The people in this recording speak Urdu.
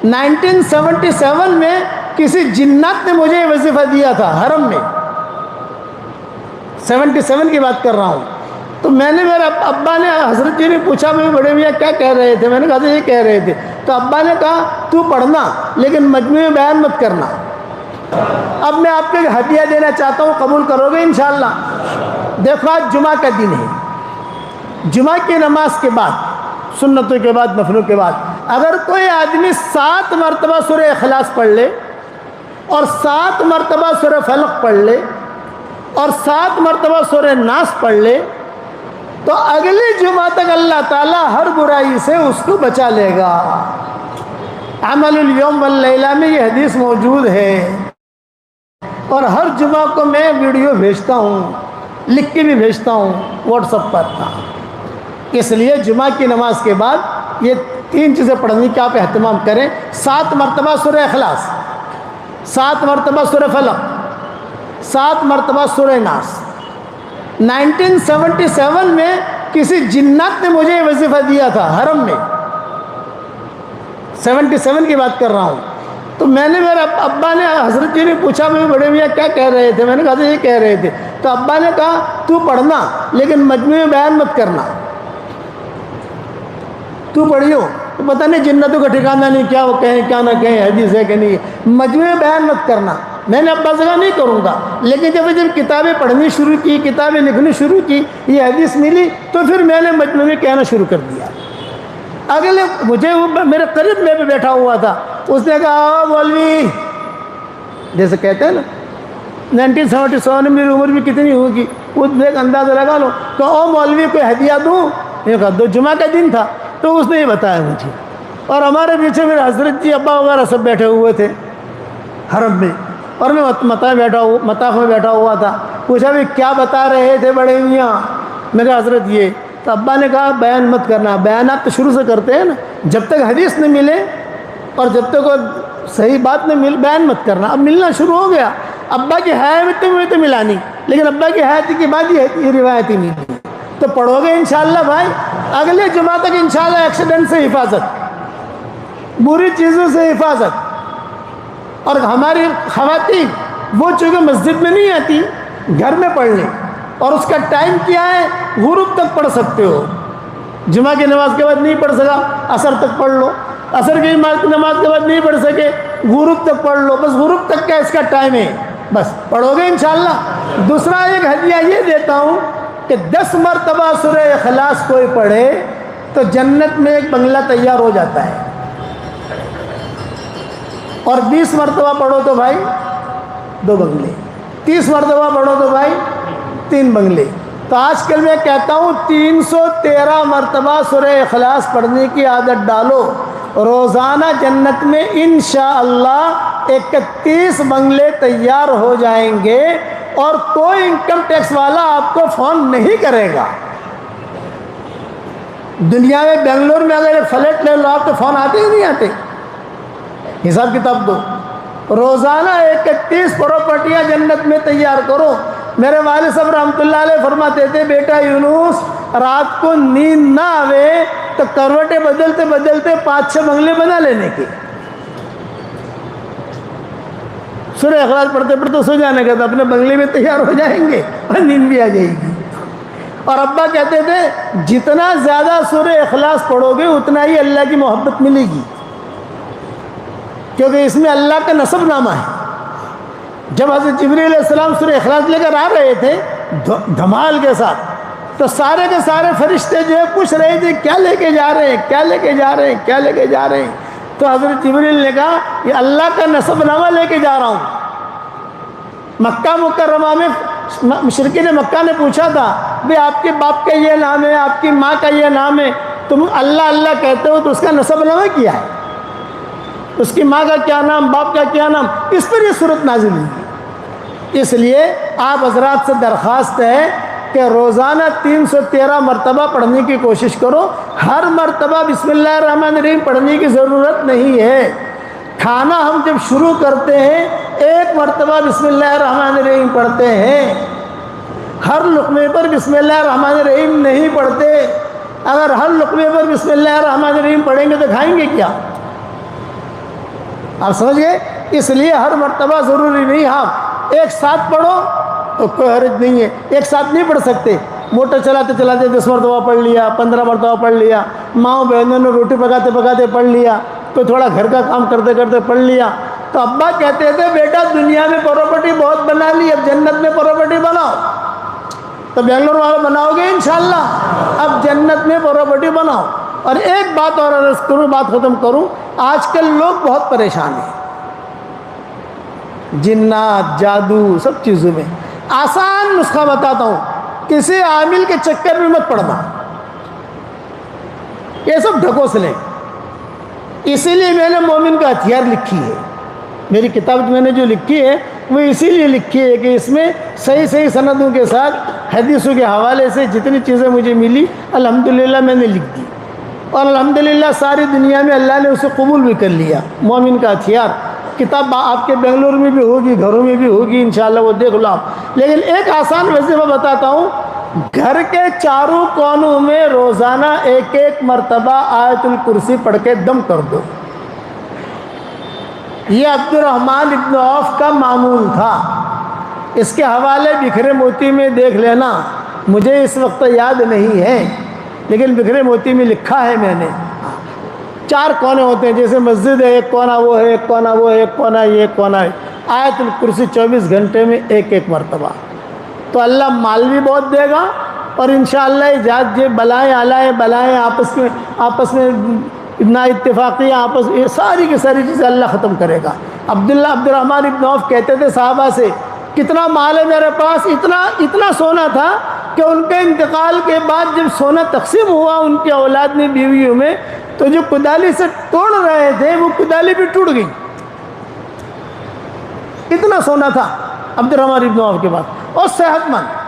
1977 میں کسی جنات نے مجھے یہ وظیفہ دیا تھا حرم میں، 77 کی بات کر رہا ہوں۔ تو میں نے، میرے ابا نے، حضرت جی نے پوچھا میں بڑے میاں کیا کہہ رہے تھے؟ میں نے کہا یہ کہہ رہے تھے۔ تو ابا نے کہا تو پڑھنا لیکن مجموعے میں بیان مت کرنا۔ اب میں آپ کو ہدیہ دینا چاہتا ہوں، قبول کرو گے انشاءاللہ؟ دیکھو آج جمعہ کا دن ہے، جمعہ کی نماز کے بعد، سنتوں کے بعد، نفلوں کے بعد، اگر کوئی آدمی 7 مرتبہ سورہ اخلاص پڑھ لے اور 7 مرتبہ سورہ فلق پڑھ لے اور 7 مرتبہ سورہ ناس پڑھ لے تو اگلے جمعہ تک اللہ تعالیٰ ہر برائی سے اس کو بچا لے گا۔ عمل الیوم واللیلہ میں یہ حدیث موجود ہے، اور ہر جمعہ کو میں ویڈیو بھیجتا ہوں، لکھ کے بھی بھیجتا ہوں واٹس ایپ پر۔ اس لیے جمعہ کی نماز کے بعد یہ 3 چیزیں پڑھنے کی آپ اہتمام کریں۔ 7 مرتبہ سورہ اخلاص، 7 مرتبہ سورہ فلق، 7 مرتبہ سورہ ناس۔ 1977 میں کسی جنات نے مجھے یہ وظیفہ دیا تھا حرم میں، 77 کی بات کر رہا ہوں۔ تو میں نے، میرے ابا نے، حضرت جی نے پوچھا میں بڑے میاں کیا کہہ رہے تھے؟ میں نے کہا یہ کہہ رہے تھے۔ تو ابا نے کہا تو پڑھنا لیکن مجموعے میں بیان مت کرنا۔ تو پڑھیو، تو پتہ نہیں جنتوں کا ٹھکانہ نہیں، کیا وہ کہیں کیا نہ کہیں، حدیث ہے کہ نہیں، مجموعے میں بیان مت کرنا۔ میں نے ابا سے کہا نہیں کروں گا، لیکن جب کتابیں پڑھنی شروع کی، کتابیں لکھنی شروع کی، یہ حدیث ملی تو پھر میں نے مجموعے میں کہنا شروع کر دیا۔ اگلے مجھے میرے قریب میں بھی بیٹھا ہوا تھا، اس نے کہا مولوی، جیسے کہتے ہیں نا 1977 میں میری عمر بھی کتنی ہوگی، وہ ایک اندازہ لگا لو، کہ او مولوی کوئی ہدیہ دوں؟ یہ کہا دو، جمعہ کا دن تھا تو اس نے یہ بتایا مجھے، اور ہمارے پیچھے میرے حضرت جی ابا وغیرہ سب بیٹھے ہوئے تھے حرم میں، اور میں مطاف میں بیٹھا ہوا تھا۔ پوچھا بھی کیا بتا رہے تھے بڑے میاں؟ میں کہا حضرت یہ۔ تو ابا نے کہا بیان مت کرنا۔ بیانات تو شروع سے کرتے ہیں نا، جب تک حدیث نہ ملے اور جب تک کوئی صحیح بات نہ مل، بیان مت کرنا۔ اب ملنا شروع ہو گیا، ابا کی حیات میں تو ملا نہیں، لیکن ابا کی حیات کے بعد یہ روایتی ملی، تو پڑھو گے انشاءاللہ بھائی۔ اگلے جمعہ تک انشاءاللہ ایکسیڈنٹ سے حفاظت، بری چیزوں سے حفاظت۔ اور ہماری خواتین وہ چونکہ مسجد میں نہیں آتی، گھر میں پڑھ لیں، اور اس کا ٹائم کیا ہے؟ غروب تک پڑھ سکتے ہو۔ جمعہ کی نماز کے بعد نہیں پڑھ سکا، عصر تک پڑھ لو، عصر کی نماز کے بعد نہیں پڑھ سکے، غروب تک پڑھ لو، بس غروب تک کا اس کا ٹائم ہے، بس پڑھو گے انشاءاللہ۔ دوسرا ایک ہدیہ یہ دیتا ہوں کہ 10 مرتبہ سورہ اخلاص کوئی پڑھے تو جنت میں ایک بنگلہ تیار ہو جاتا ہے، اور 20 مرتبہ پڑھو تو بھائی 2 بنگلے، 30 مرتبہ پڑھو تو بھائی 3 بنگلے۔ تو آج کل میں کہتا ہوں 313 مرتبہ سورہ اخلاص پڑھنے کی عادت ڈالو، روزانہ جنت میں انشاءاللہ 31 بنگلے تیار ہو جائیں گے، اور کوئی انکم ٹیکس والا آپ کو فون نہیں کرے گا۔ دنیا میں بنگلور میں اگر فلیٹ لے لو آپ تو فون آتے ہی نہیں آتے، حساب کتاب دو۔ روزانہ 31 پراپرٹیاں جنت میں تیار کرو۔ میرے والد صاحب رحمۃ اللہ علیہ فرماتے تھے بیٹا یونس، رات کو نیند نہ آوے تو کروٹیں بدلتے بدلتے 5-6 بنگلے بنا لینے کے۔ سورہ اخلاص پڑھتے پڑھتے سو جانے کا، تو اپنے بنگلے میں تیار ہو جائیں گے اور نیند بھی آ جائے گی۔ اور ابا کہتے تھے جتنا زیادہ سورہ اخلاص پڑھو گے اتنا ہی اللہ کی محبت ملے گی، کیونکہ اس میں اللہ کا نسب نامہ ہے۔ جب حضرت جبریل علیہ السلام سورہ اخلاص لے کر آ رہے تھے دھمال کے ساتھ، تو سارے کے سارے فرشتے جو ہے پوچھ رہے تھے کیا لے کے جا رہے ہیں، کیا لے کے جا رہے ہیں، کیا لے کے جا رہے ہیں؟ تو حضرت جبریل نے کہا یہ اللہ کا نسب نامہ لے کے جا رہا ہوں۔ مکہ مکرمہ میں مشرکین مکہ نے پوچھا تھا بھئی آپ کے باپ کا یہ نام ہے، آپ کی ماں کا یہ نام ہے، تم اللہ اللہ کہتے ہو تو اس کا نسب نامہ کیا ہے؟ اس کی ماں کا کیا نام، باپ کا کیا نام؟ اس پر یہ صورت نازل ہوئی۔ اس لیے آپ حضرات سے درخواست ہے کہ روزانہ 313 مرتبہ پڑھنے کی کوشش کرو۔ ہر مرتبہ بسم اللہ الرحمن الرحیم پڑھنے کی ضرورت نہیں ہے۔ کھانا ہم جب شروع کرتے ہیں 1 مرتبہ بسم اللہ الرحمن الرحیم پڑھتے ہیں، ہر لقمے پر بسم اللہ الرحمن الرحیم نہیں پڑھتے۔ اگر ہر لقمے پر بسم اللہ الرحمن الرحیم پڑھیں گے تو کھائیں گے کیا؟ آپ سمجھ گئے؟ اس لیے ہر مرتبہ ضروری نہیں، ہاں ایک ساتھ پڑھو تو کوئی حرج نہیں ہے، ایک ساتھ نہیں پڑھ سکتے، موٹر چلاتے چلاتے 10 مرتبہ پڑھ لیا، 15 مرتبہ پڑھ لیا، ماؤں بہنوں نے روٹی پکاتے پکاتے پڑھ لیا، تو تھوڑا گھر کا کام کرتے کرتے پڑھ لیا۔ تو ابا کہتے تھے بیٹا دنیا میں پراپرٹی بہت بنا لی، اب جنت میں پراپرٹی بناؤ۔ تو بنگلور والے بناؤ گے انشاءاللہ، اب جنت میں پراپرٹی بناؤ۔ اور ایک بات اور عرض کروں، بات ختم کروں، آج کل لوگ بہت پریشان ہیں جنات جادو سب چیزوں میں۔ آسان نسخہ بتاتا ہوں، کسی عامل کے چکر میں مت پڑنا، یہ سب ڈھکوسلے۔ اسی لیے میں نے مومن کا ہتھیار لکھی ہے، میری کتاب میں نے جو لکھی ہے وہ اسی لیے لکھی ہے کہ اس میں صحیح صحیح سندوں کے ساتھ حدیثوں کے حوالے سے جتنی چیزیں مجھے ملی الحمدللہ میں نے لکھ دی، اور الحمدللہ ساری دنیا میں اللہ نے اسے قبول بھی کر لیا۔ مومن کا ہتھیار کتاب آپ کے بنگلور میں بھی ہوگی، گھروں میں بھی ہوگی انشاءاللہ، وہ دیکھ لو آپ۔ لیکن ایک آسان وظیفہ بتاتا ہوں، گھر کے چاروں کونوں میں روزانہ ایک ایک مرتبہ آیت الکرسی پڑھ کے دم کر دو۔ یہ عبد الرحمن ابن عوف کا معمول تھا، اس کے حوالے بکھرے موتی میں دیکھ لینا، مجھے اس وقت یاد نہیں ہے لیکن بکھرے موتی میں لکھا ہے میں نے۔ 4 کونے ہوتے ہیں، جیسے مسجد ہے، ایک کونا وہ ہے، ایک کونا وہ ہے، ایک کونا یہ، ایک کونا ہے۔ آیت الکرسی 24 گھنٹے میں ایک ایک مرتبہ، تو اللہ مال بھی بہت دے گا، اور انشاءاللہ ایجاد یہ بلائیں بلائیں آپس میں نا اتفاقی آپس، یہ ساری کی ساری چیزیں اللہ ختم کرے گا۔ عبد الرحمن ابن عوف کہتے تھے صحابہ سے، کتنا مال ہے میرے پاس، اتنا سونا تھا کہ ان کے انتقال کے بعد جب سونا تقسیم ہوا ان کے اولاد میں بیویوں میں، تو جو کدالی سے توڑ رہے تھے وہ کدالی بھی ٹوٹ گئی، اتنا سونا تھا عبد الرحمن ابن عوف کے پاس، اور صحت مند۔